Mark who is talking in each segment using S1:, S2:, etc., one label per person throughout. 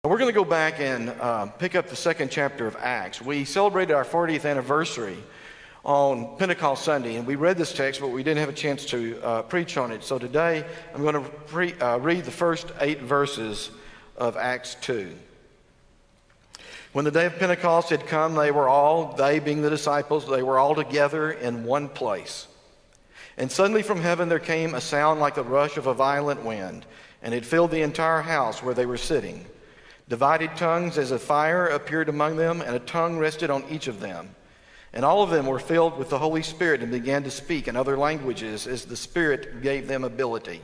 S1: We're going to go back and pick up the second chapter of Acts. We celebrated our 40th anniversary on Pentecost Sunday, and we read this text, but we didn't have a chance to preach on it. So today, I'm going to read the first 8 verses of Acts 2. When the day of Pentecost had come, they being the disciples, they were all together in one place. And suddenly from heaven there came a sound like the rush of a violent wind, and it filled the entire house where they were sitting. Divided tongues as of fire appeared among them, and a tongue rested on each of them. And all of them were filled with the Holy Spirit and began to speak in other languages as the Spirit gave them ability.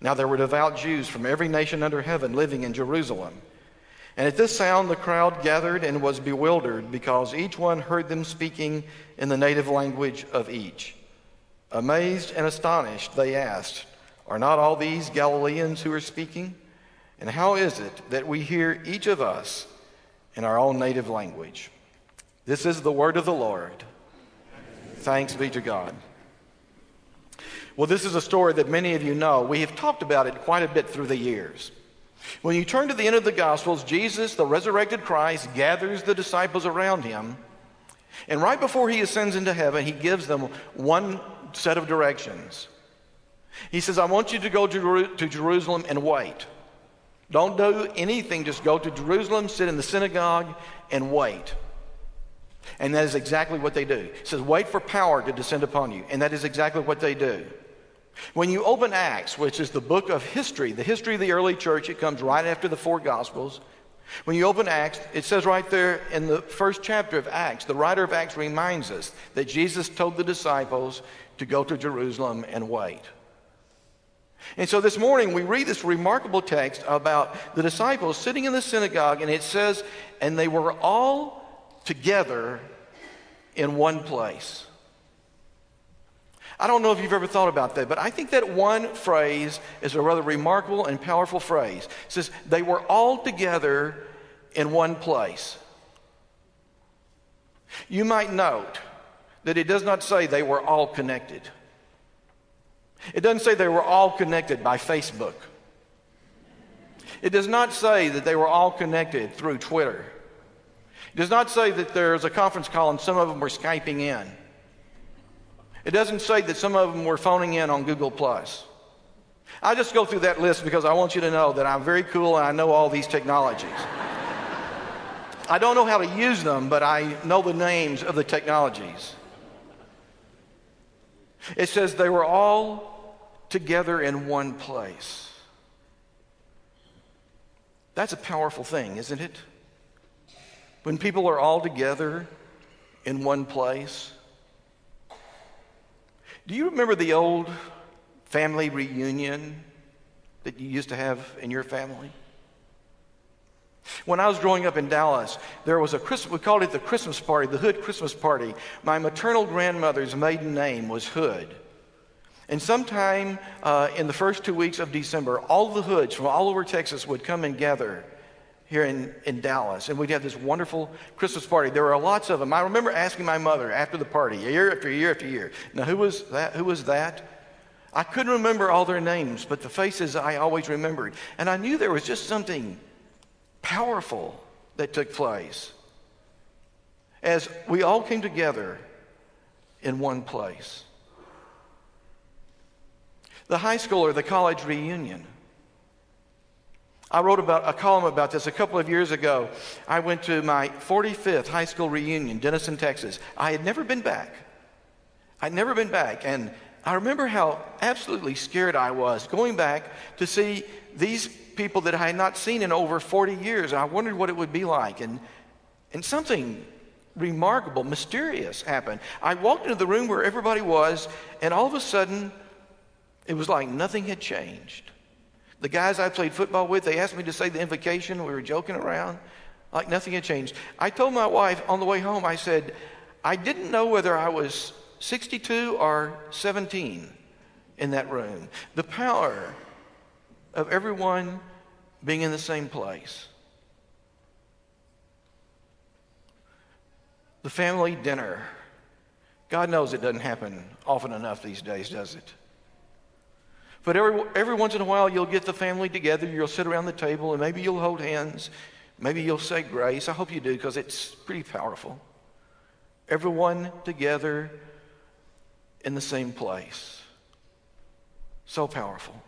S1: Now there were devout Jews from every nation under heaven living in Jerusalem. And at this sound the crowd gathered and was bewildered, because each one heard them speaking in the native language of each. Amazed and astonished, they asked, "Are not all these Galileans who are speaking? And how is it that we hear each of us in our own native language?" This is the word of the Lord. Thanks be to God. Well, this is a story that many of you know. We have talked about it quite a bit through the years. When you turn to the end of the Gospels, Jesus, the resurrected Christ, gathers the disciples around him. And right before he ascends into heaven, he gives them one set of directions. He says, "I want you to go to Jerusalem and wait. Don't do anything, just go to Jerusalem, sit in the synagogue, and wait." And that is exactly what they do. He says, wait for power to descend upon you. And that is exactly what they do. When you open Acts, which is the book of history, the history of the early church, it comes right after the 4 Gospels. When you open Acts, it says right there in the first chapter of Acts, the writer of Acts reminds us that Jesus told the disciples to go to Jerusalem and wait. And so this morning we read this remarkable text about the disciples sitting in the synagogue, and it says, and they were all together in one place. I don't know if you've ever thought about that, but I think that one phrase is a rather remarkable and powerful phrase. It says, they were all together in one place. You might note that it does not say they were all connected. It doesn't say they were all connected by Facebook. It does not say that they were all connected through Twitter. It does not say that there's a conference call and some of them were Skyping in. It doesn't say that some of them were phoning in on Google+. I just go through that list because I want you to know that I'm very cool and I know all these technologies. I don't know how to use them, but I know the names of the technologies. It says they were all together in one place. That's a powerful thing, isn't it? When people are all together in one place. Do you remember the old family reunion that you used to have in your family? When I was growing up in Dallas, there was we called it the Christmas party, the Hood Christmas party. My maternal grandmother's maiden name was Hood. And sometime in the first 2 weeks of December, all the Hoods from all over Texas would come and gather here in Dallas, and we'd have this wonderful Christmas party. There were lots of them. I remember asking my mother after the party, year after year after year, now who was that? Who was that? I couldn't remember all their names, but the faces I always remembered. And I knew there was just something powerful that took place as we all came together in one place. The high school or the college reunion. I wrote about a column about this a couple of years ago. I went to my 45th high school reunion, Denison, Texas. I had never been back. And I remember how absolutely scared I was going back to see these people that I had not seen in over 40 years. And I wondered what it would be like. And something remarkable, mysterious happened. I walked into the room where everybody was, and all of a sudden, it was like nothing had changed. The guys I played football with, they asked me to say the invocation. We were joking around like nothing had changed. I told my wife on the way home, I said, I didn't know whether I was 62 or 17 in that room. The power of everyone being in the same place. The family dinner. God knows it doesn't happen often enough these days, does it? But every once in a while, you'll get the family together. You'll sit around the table, and maybe you'll hold hands. Maybe you'll say grace. I hope you do, because it's pretty powerful. Everyone together in the same place. So powerful.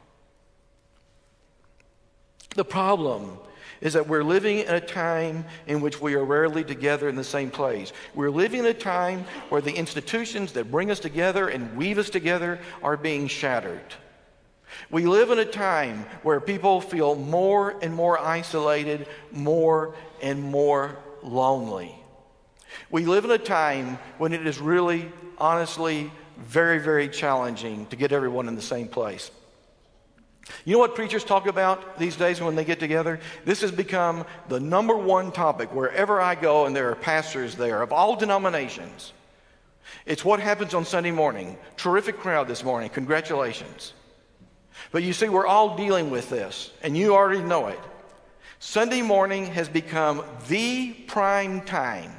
S1: The problem is that we're living in a time in which we are rarely together in the same place. We're living in a time where the institutions that bring us together and weave us together are being shattered. We live in a time where people feel more and more isolated, more and more lonely. We live in a time when it is really, honestly, very, very challenging to get everyone in the same place. You know what preachers talk about these days when they get together? This has become the number one topic wherever I go, and there are pastors there of all denominations. It's what happens on Sunday morning. Terrific crowd this morning. Congratulations. But you see, we're all dealing with this, and you already know it. Sunday morning has become the prime time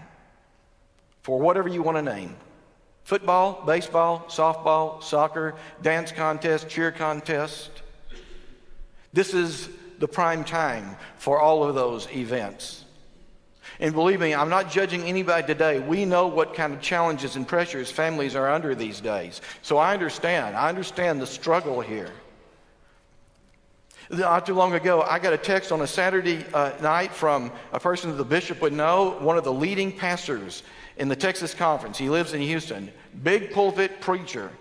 S1: for whatever you want to name. Football, baseball, softball, soccer, dance contest, cheer contest. This is the prime time for all of those events. And believe me, I'm not judging anybody today. We know what kind of challenges and pressures families are under these days. So I understand the struggle here. Not too long ago, I got a text on a Saturday night from a person that the bishop would know, one of the leading pastors in the Texas Conference. He lives in Houston. Big pulpit preacher.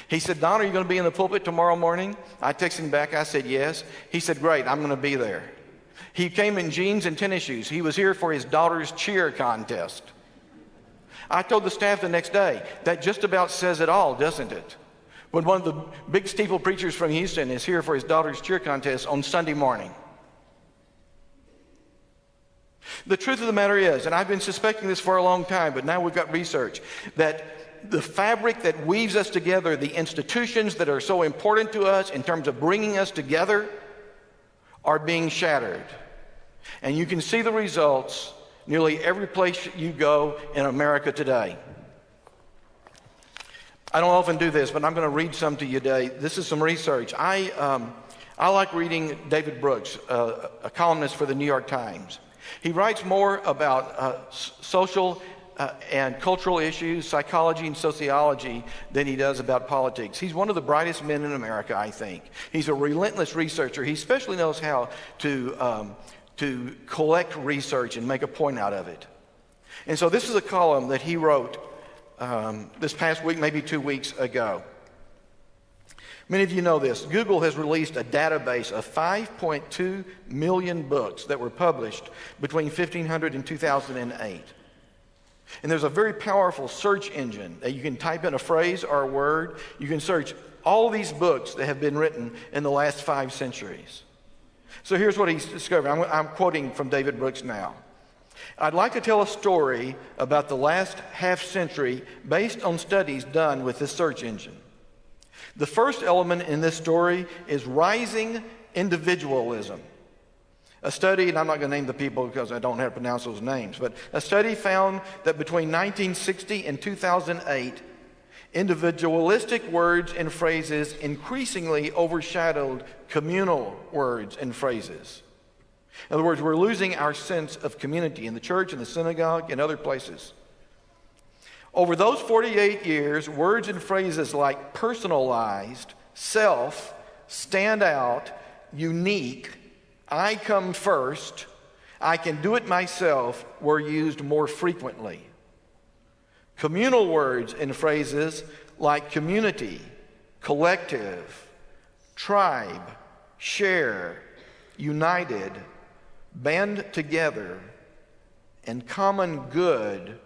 S1: He said, "Don, are you going to be in the pulpit tomorrow morning?" I texted him back. I said, "Yes." He said, "Great, I'm going to be there." He came in jeans and tennis shoes. He was here for his daughter's cheer contest. I told the staff the next day, that just about says it all, doesn't it? When one of the big steeple preachers from Houston is here for his daughter's cheer contest on Sunday morning. The truth of the matter is, and I've been suspecting this for a long time, but now we've got research, that the fabric that weaves us together, the institutions that are so important to us in terms of bringing us together, are being shattered. And you can see the results nearly every place you go in America today. I don't often do this, but I'm going to read some to you today. This is some research. I like reading David Brooks, a columnist for the New York Times. He writes more about social and cultural issues, psychology and sociology, than he does about politics. He's one of the brightest men in America, I think. He's a relentless researcher. He especially knows how to collect research and make a point out of it. And so this is a column that he wrote this past week, maybe 2 weeks ago. Many of you know this. Google has released a database of 5.2 million books that were published between 1500 and 2008. And there's a very powerful search engine that you can type in a phrase or a word. You can search all these books that have been written in the last 5 centuries. So here's what he's discovered. I'm quoting from David Brooks now. "I'd like to tell a story about the last half century based on studies done with this search engine. The first element in this story is rising individualism. A study, and I'm not going to name the people because I don't have to pronounce those names, but a study found that between 1960 and 2008, individualistic words and phrases increasingly overshadowed communal words and phrases. In other words, we're losing our sense of community in the church, in the synagogue, and other places. Over those 48 years, words and phrases like personalized, self, stand out, unique, I come first, I can do it myself were used more frequently. Communal words and phrases like community, collective, tribe, share, united, band together, and common good,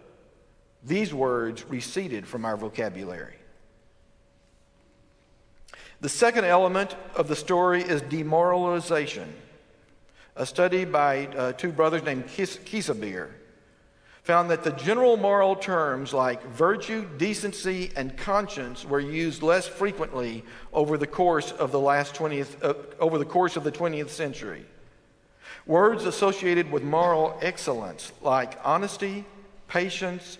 S1: these words receded from our vocabulary. The second element of the story is demoralization. A study by 2 brothers named Kiesebeer found that the general moral terms like virtue, decency, and conscience were used less frequently over the course of the 20th century. Words associated with moral excellence like honesty, patience,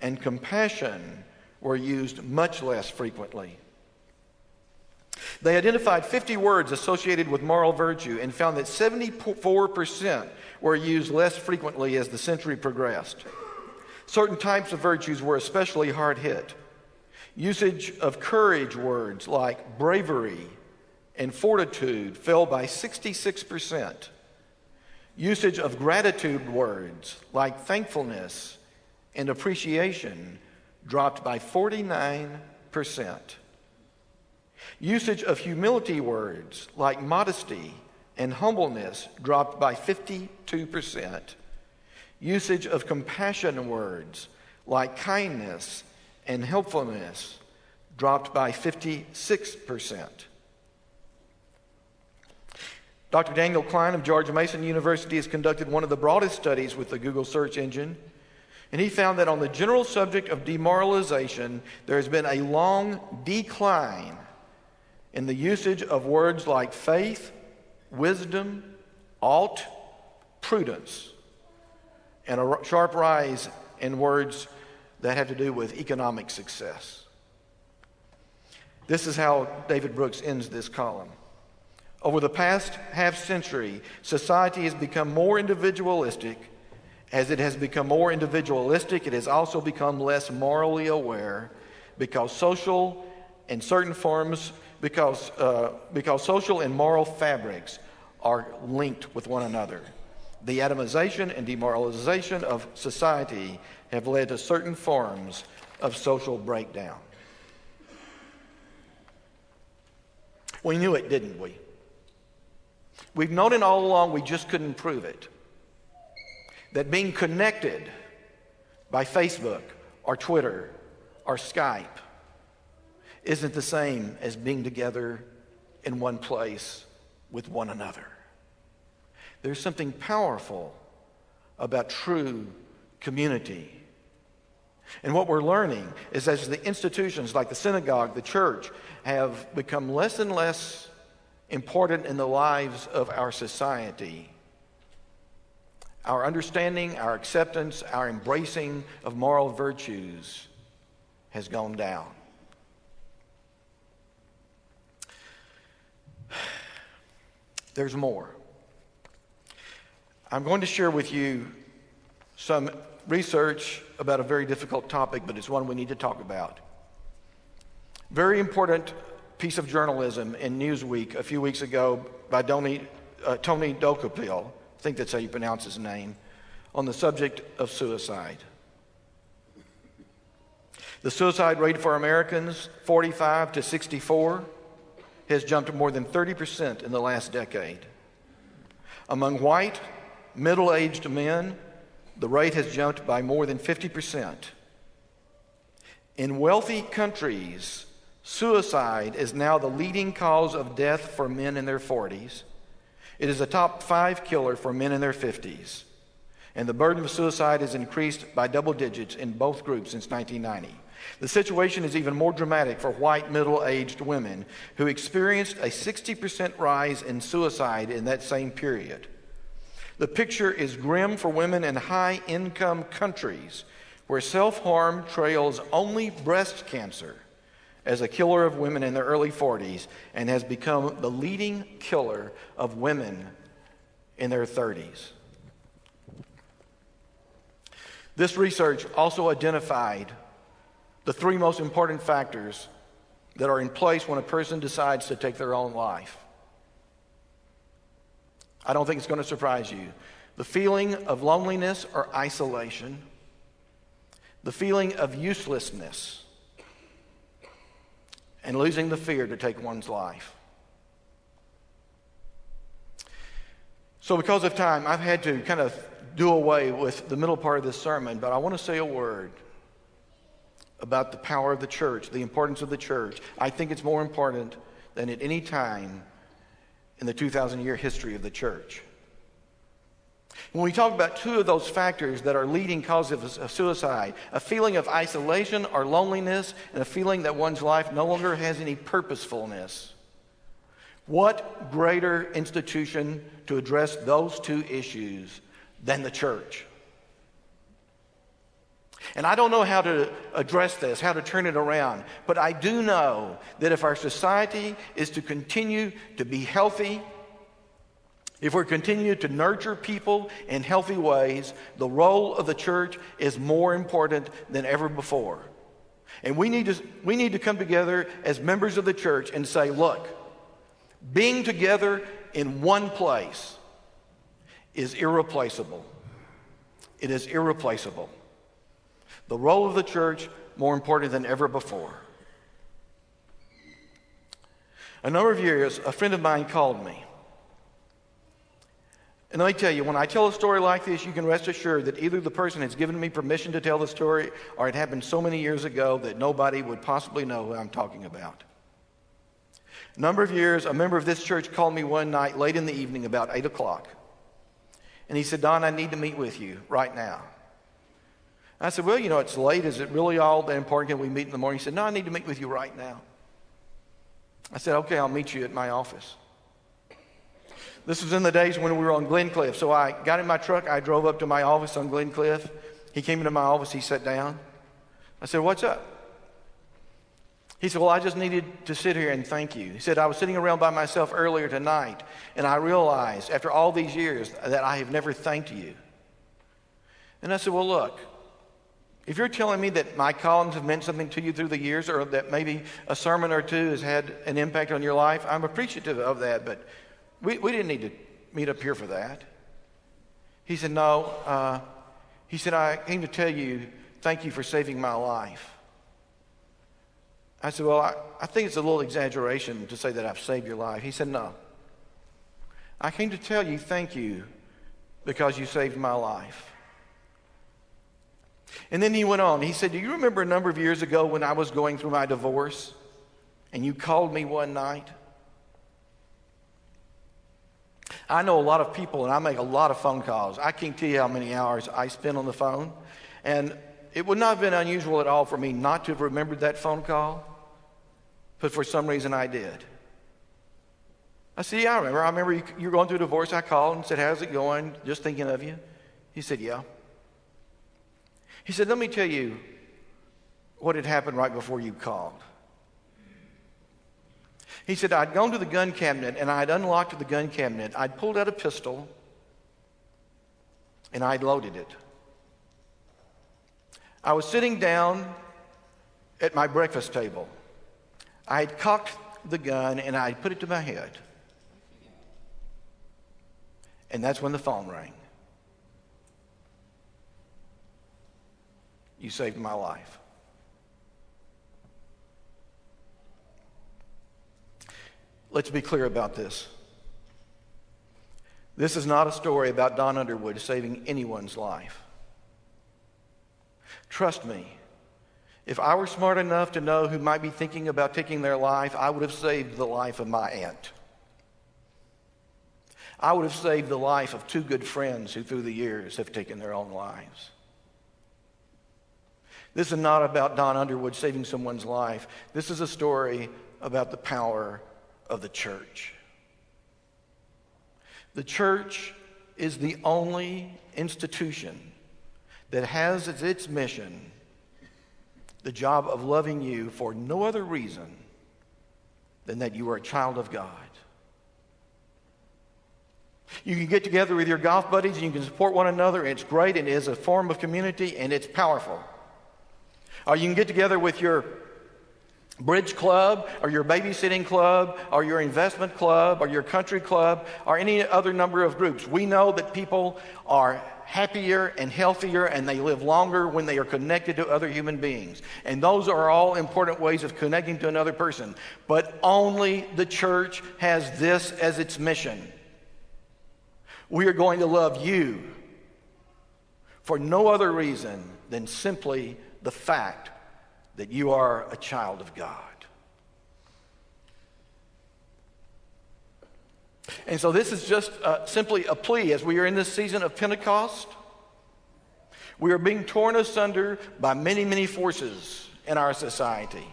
S1: and compassion were used much less frequently. They identified 50 words associated with moral virtue and found that 74% were used less frequently as the century progressed. Certain types of virtues were especially hard hit. Usage of courage words like bravery and fortitude fell by 66%. Usage of gratitude words like thankfulness and appreciation dropped by 49%. Usage of humility words like modesty and humbleness dropped by 52%. Usage of compassion words like kindness and helpfulness dropped by 56%. Dr. Daniel Klein of George Mason University has conducted one of the broadest studies with the Google search engine, and he found that on the general subject of demoralization, there has been a long decline in the usage of words like faith, wisdom, ought, prudence, and a sharp rise in words that have to do with economic success. This is how David Brooks ends this column. Over the past half century, society has become more individualistic. As it has become more individualistic, it has also become less morally aware because social and social and moral fabrics are linked with one another. The atomization and demoralization of society have led to certain forms of social breakdown. We knew it, didn't we? We've known it all along, we just couldn't prove it. That being connected by Facebook or Twitter or Skype isn't the same as being together in one place with one another. There's something powerful about true community. And what we're learning is as the institutions like the synagogue, the church, have become less and less important in the lives of our society, our understanding, our acceptance, our embracing of moral virtues has gone down. There's more. I'm going to share with you some research about a very difficult topic, but it's one we need to talk about. Very important piece of journalism in Newsweek a few weeks ago by Tony Dokapil, I think that's how you pronounce his name, on the subject of suicide. The suicide rate for Americans 45 to 64 has jumped more than 30% in the last decade. Among white, middle-aged men, the rate has jumped by more than 50%. In wealthy countries, suicide is now the leading cause of death for men in their 40s. It is a top 5 killer for men in their 50s. And the burden of suicide has increased by double digits in both groups since 1990. The situation is even more dramatic for white middle-aged women who experienced a 60% rise in suicide in that same period. The picture is grim for women in high-income countries where self-harm trails only breast cancer as a killer of women in their early 40s and has become the leading killer of women in their 30s. This research also identified the 3 most important factors that are in place when a person decides to take their own life. I don't think it's going to surprise you. The feeling of loneliness or isolation, the feeling of uselessness, and losing the fear to take one's life. So because of time, I've had to kind of do away with the middle part of this sermon, but I want to say a word about the power of the church, the importance of the church. I think it's more important than at any time in the 2,000-year history of the church. When we talk about 2 of those factors that are leading causes of suicide, a feeling of isolation or loneliness and a feeling that one's life no longer has any purposefulness, what greater institution to address those 2 issues than the church? And I don't know how to address this, how to turn it around, but I do know that if our society is to continue to be healthy, if we continue to nurture people in healthy ways, the role of the church is more important than ever before. And we need to come together as members of the church and say, look, being together in one place is irreplaceable. It is irreplaceable. The role of the church, more important than ever before. A number of years, a friend of mine called me. And let me tell you, when I tell a story like this, you can rest assured that either the person has given me permission to tell the story or it happened so many years ago that nobody would possibly know who I'm talking about. A number of years, a member of this church called me one night late in the evening about 8 o'clock. And he said, Don, I need to meet with you right now. I said, well, it's late. Is it really all that important? Can we meet in the morning? He said, no, I need to meet with you right now. I said, okay, I'll meet you at my office. This was in the days when we were on Glencliff. So I got in my truck. I drove up to my office on Glencliff. He came into my office. He sat down. I said, what's up? He said, well, I just needed to sit here and thank you. He said, I was sitting around by myself earlier tonight, and I realized after all these years that I have never thanked you. And I said, well, look, if you're telling me that my columns have meant something to you through the years, or that maybe a sermon or two has had an impact on your life, I'm appreciative of that, but we didn't need to meet up here for that. He said, no. He said, I came to tell you, thank you for saving my life. I said, well, I think it's a little exaggeration to say that I've saved your life. He said, no. I came to tell you thank you because you saved my life. And then he went on. He said, do you remember a number of years ago when I was going through my divorce and you called me one night? I know a lot of people and I make a lot of phone calls. I can't tell you how many hours I spend on the phone. And it would not have been unusual at all for me not to have remembered that phone call, but for some reason I did. I said, yeah, I remember you were going through a divorce. I called and said, how's it going? Just thinking of you. He said, yeah. He said, let me tell you what had happened right before you called. He said, I'd gone to the gun cabinet and I'd unlocked the gun cabinet. I'd pulled out a pistol and I'd loaded it. I was sitting down at my breakfast table. I had cocked the gun and I'd put it to my head. And that's when the phone rang. You saved my life. Let's be clear about this. This is not a story about Don Underwood saving anyone's life. Trust me, if I were smart enough to know who might be thinking about taking their life, I would have saved the life of my aunt. I would have saved the life of two good friends who through the years have taken their own lives. This is not about Don Underwood saving someone's life. This is a story about the power of the church. The church is the only institution that has as its mission the job of loving you for no other reason than that you are a child of God. You can get together with your golf buddies and you can support one another. It's great and it is a form of community and it's powerful. Or you can get together with your bridge club or your babysitting club or your investment club or your country club or any other number of groups. We know that people are happier and healthier and they live longer when they are connected to other human beings. And those are all important ways of connecting to another person. But only the church has this as its mission. We are going to love you for no other reason than simply the fact that you are a child of God. And so this is just simply a plea as we are in this season of Pentecost. We are being torn asunder by many, many forces in our society.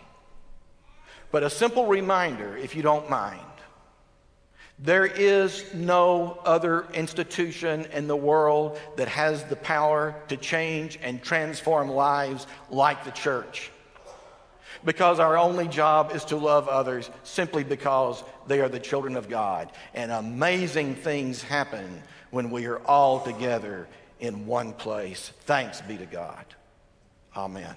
S1: But a simple reminder, if you don't mind, There is no other institution in the world that has the power to change and transform lives like the church. Because our only job is to love others simply because they are the children of God. And amazing things happen when we are all together in one place. Thanks be to God. Amen.